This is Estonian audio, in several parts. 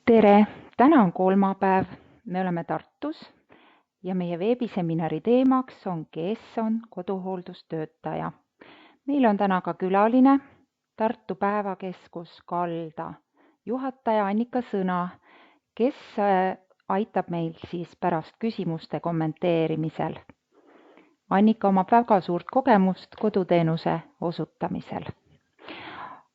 Tere! Täna on kolmapäev, me oleme Tartus ja meie veebiseminari teemaks on, kes on koduhooldustöötaja. Meil on täna ka külaline, Tartu Päevakeskus Kalda juhataja Annika Sõna, kes aitab meil siis pärast küsimuste kommenteerimisel. Annika omab väga suurt kogemust koduteenuse osutamisel.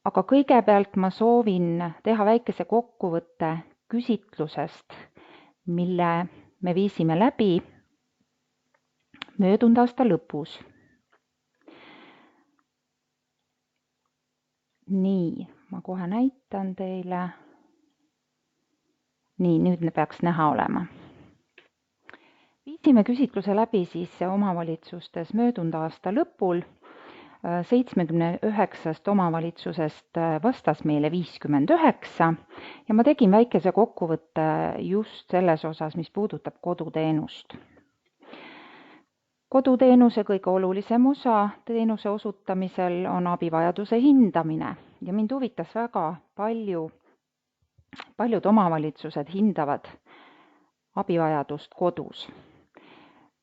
Aga kõigepealt ma soovin teha väikese kokkuvõtte küsitlusest, mille me viisime läbi möödunud aasta lõpus. Nii, ma kohe näitan teile. Nii, nüüd peaks näha olema. Viisime küsitluse läbi siis omavalitsustes möödunud aasta lõpul. 79 omavalitsusest vastas meile 59 ja ma tegin väikese kokkuvõtte just selles osas, mis puudutab koduteenust. Koduteenuse kõige olulisem osa teenuse osutamisel on abivajaduse hindamine ja mind huvitas väga paljud omavalitsused hindavad abivajadust kodus.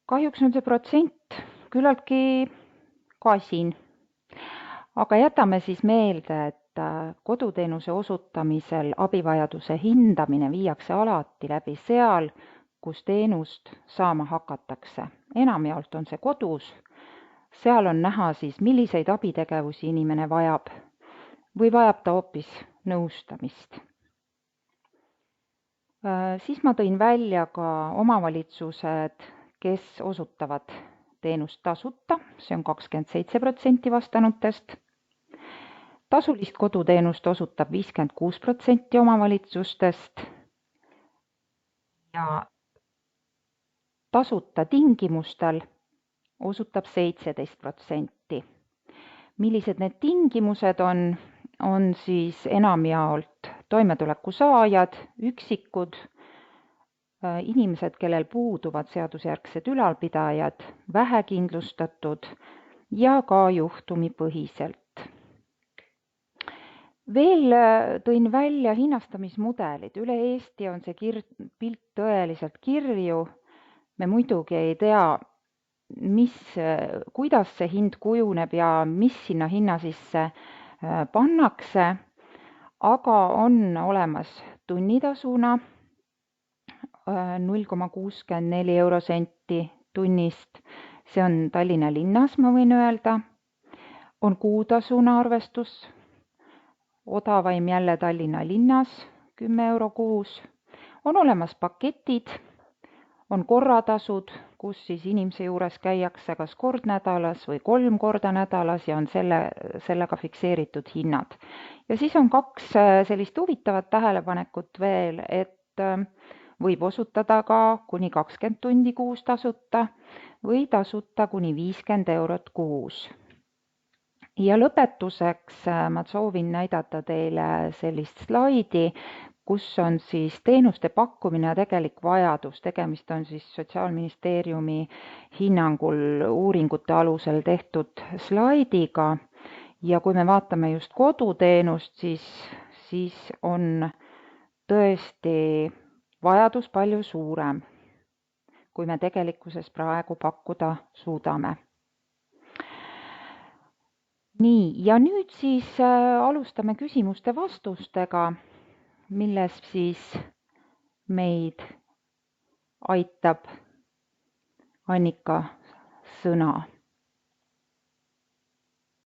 Kahjuks on see protsent küllaltki kasin. Aga jätame siis meelde, et koduteenuse osutamisel abivajaduse hindamine viiakse alati läbi seal, kus teenust saama hakatakse. Enamjaolt on see kodus, seal on näha siis, milliseid abitegevusi inimene vajab või vajab ta hoopis nõustamist. Siis ma tõin välja ka omavalitsused, kes osutavad teenust tasuta, see on 27% vastanutest. Tasulist koduteenust osutab 56% omavalitsustest ja tasuta tingimustel osutab 17%. Millised need tingimused on siis enamjaolt toimetuleku saajad, üksikud, inimesed, kellel puuduvad seadusjärgsed ülalpidajad, vähekindlustatud ja ka juhtumipõhiselt. Veel tõin välja hinnastamismudelid. Üle Eesti on see pilt tõeliselt kirju. Me muidugi ei tea, kuidas see hind kujuneb ja mis sinna hinna sisse pannakse, aga on olemas tunnitasuna 0,64 eurosenti tunnist. See on Tallinna linnas, ma võin öelda. On kuutasuna arvestus. Odavaim jälle Tallinna linnas, 10 euro kuus. On olemas paketid, on korratasud, kus siis inimese juures käiakse kas kord nädalas või 3 korda nädalas ja on sellega fikseeritud hinnad. Ja siis on 2 sellist huvitavat tähelepanekut veel, et võib osutada ka kuni 20 tundi kuus tasuta või tasuta kuni 50 eurot kuus. Ja lõpetuseks ma soovin näidata teile sellist slaidi, kus on siis teenuste pakkumine ja tegelik vajadus. Tegemist on siis Sotsiaalministeeriumi hinnangul uuringute alusel tehtud slaidiga. Ja kui me vaatame just koduteenust, siis on tõesti vajadus palju suurem, kui me tegelikkuses praegu pakkuda suudame. Nii, ja nüüd siis alustame küsimuste-vastustega, milles siis meid aitab Annika Sõna.